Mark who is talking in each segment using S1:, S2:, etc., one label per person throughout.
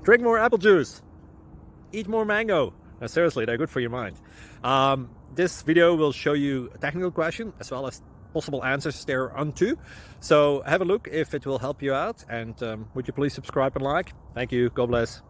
S1: Drink more apple juice. Eat more mango. No, seriously, they're good for your mind. This video will show you a technical question as well as possible answers thereunto. So have a look if it will help you out, and would you please subscribe and like? Thank you. God bless.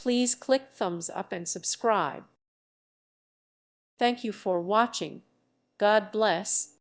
S2: Please click thumbs up and subscribe. Thank you for watching. God bless.